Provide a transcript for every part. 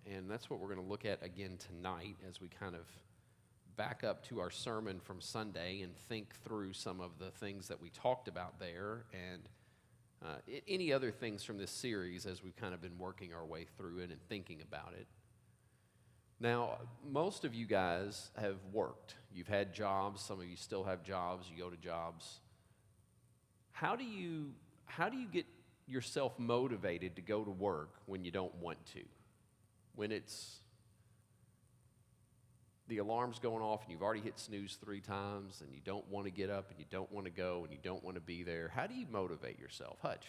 and that's what we're going to look at again tonight as we kind of back up to our sermon from Sunday and think through some of the things that we talked about there and any other things from this series as we've kind of been working our way through it and thinking about it. Now, most of you guys have worked. You've had jobs. Some of you still have jobs. You go to jobs. How do you get yourself motivated to go to work when you don't want to? When the alarm's going off and you've already hit snooze 3 times and you don't want to get up and you don't want to go and you don't want to be there. How do you motivate yourself? Hutch?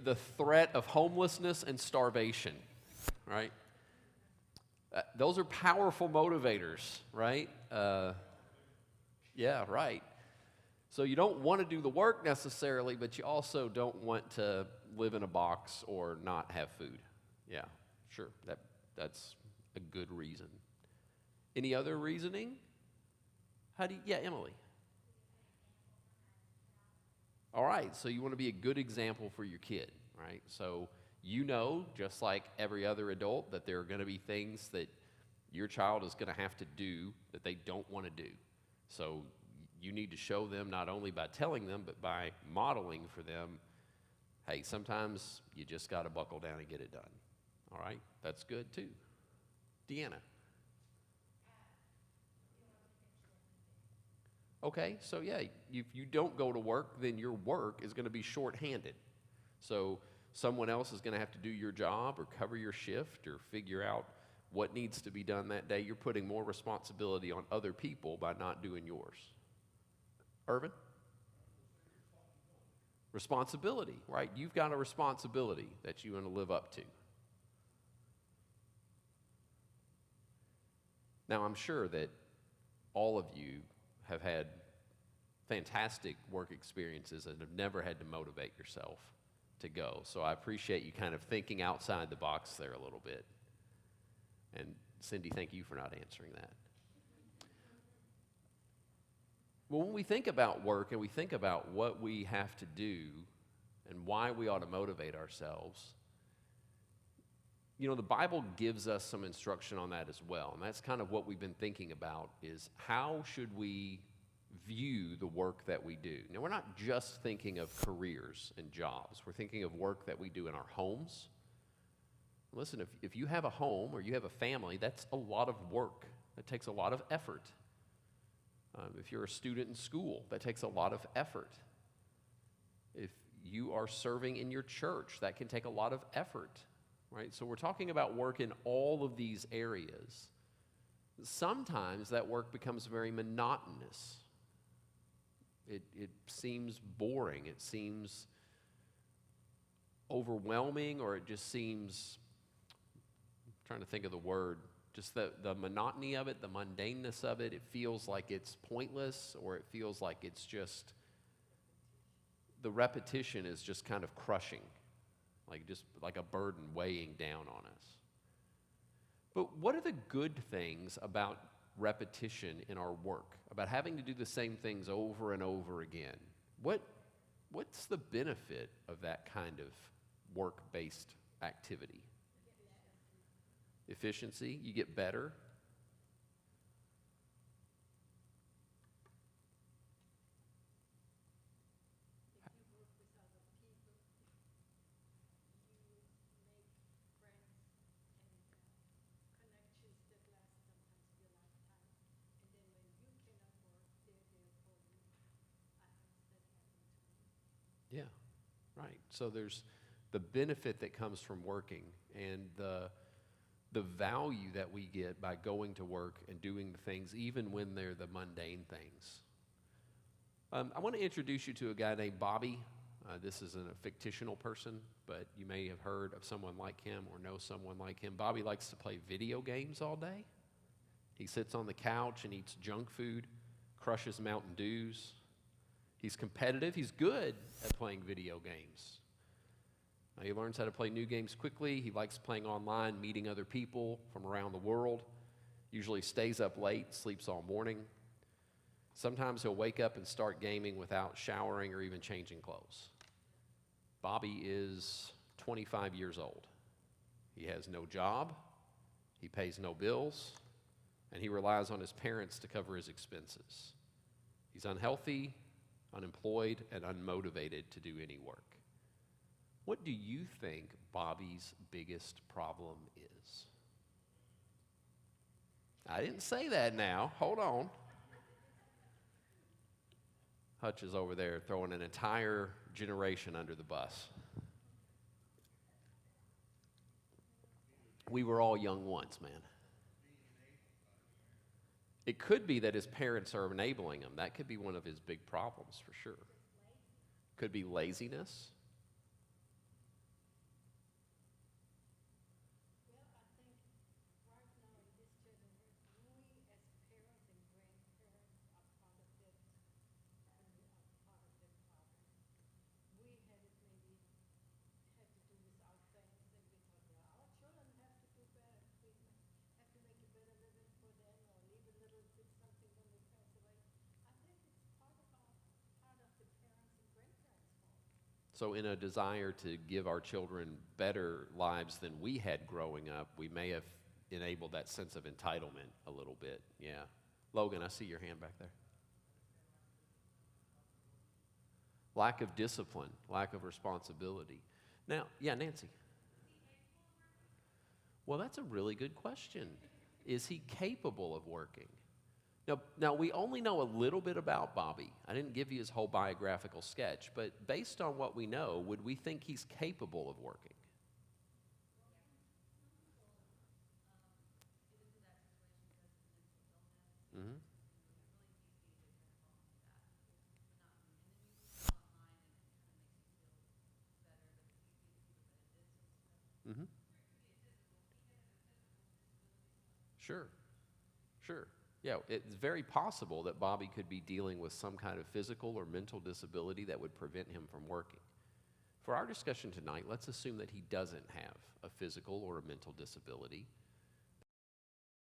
The threat of homelessness and starvation, right? Those are powerful motivators, right? Yeah, right. So you don't want to do the work necessarily, but you also don't want to live in a box or not have food. Yeah, sure. That's a good reason. Any other reasoning? Yeah, Emily. All right, so you want to be a good example for your kid, right? So you know, just like every other adult, that there are going to be things that your child is going to have to do that they don't want to do. So you need to show them not only by telling them, but by modeling for them, hey, sometimes you just got to buckle down and get it done. All right? That's good too. Deanna. Okay, so yeah, if you don't go to work, then your work is going to be shorthanded. So someone else is going to have to do your job or cover your shift or figure out what needs to be done that day. You're putting more responsibility on other people by not doing yours. Irvin? Responsibility, right? You've got a responsibility that you want to live up to. Now, I'm sure that all of you have had fantastic work experiences and have never had to motivate yourself to go. So I appreciate you kind of thinking outside the box there a little bit. And Cindy, thank you for not answering that. Well, when we think about work and we think about what we have to do and why we ought to motivate ourselves, you know, the Bible gives us some instruction on that as well. And that's kind of what we've been thinking about is how should we view the work that we do? Now, we're not just thinking of careers and jobs. We're thinking of work that we do in our homes. Listen, if you have a home or you have a family, that's a lot of work. That takes a lot of effort. If you're a student in school, that takes a lot of effort. If you are serving in your church, that can take a lot of effort, right? So we're talking about work in all of these areas. Sometimes that work becomes very monotonous. It seems boring. It seems overwhelming, or it just seems, I'm trying to think of the word, just the monotony of it, the mundaneness of it. It feels like it's pointless, or it feels like it's just, the repetition is just kind of crushing, just like a burden weighing down on us. But what are the good things about repetition in our work, about having to do the same things over and over again? What's the benefit of that kind of work-based activity? Efficiency, you get better. If you work with other people, you make friends and connections that last sometimes your lifetime. And then when you cannot work, they're there for you. That happened to me. Yeah, right. So there's the benefit that comes from working and the value that we get by going to work and doing the things, even when they're the mundane things. I want to introduce you to a guy named Bobby. This is a fictional person, but you may have heard of someone like him or know someone like him. Bobby likes to play video games all day. He sits on the couch and eats junk food, crushes Mountain Dews. He's competitive. He's good at playing video games. He learns how to play new games quickly. He likes playing online, meeting other people from around the world. Usually stays up late, sleeps all morning. Sometimes he'll wake up and start gaming without showering or even changing clothes. Bobby is 25 years old. He has no job, he pays no bills, and he relies on his parents to cover his expenses. He's unhealthy, unemployed, and unmotivated to do any work. What do you think Bobby's biggest problem is? I didn't say that now. Hold on. Hutch is over there throwing an entire generation under the bus. We were all young once, man. It could be that his parents are enabling him. That could be one of his big problems for sure. Could be laziness. Well, I think right now in this generation, we as parents and grandparents are part of that, and we are part of that problem. We had it maybe had to do with our things, and we thought, well, our children have to do better. We have to make a better living for them, or leave a little bit something when they pass away. I think it's part of the parents and grandparents' fault. So, in a desire to give our children better lives than we had growing up, we may have enabled that sense of entitlement a little bit. Yeah. Logan, I see your hand back there. Lack of discipline, lack of responsibility. Now, yeah, Nancy. Well, that's a really good question. Is he capable of working? Now, we only know a little bit about Bobby. I didn't give you his whole biographical sketch, but based on what we know, would we think he's capable of working? Mm-hmm. Mm-hmm. Sure. Sure. Yeah, it's very possible that Bobby could be dealing with some kind of physical or mental disability that would prevent him from working. For our discussion tonight, let's assume that he doesn't have a physical or a mental disability.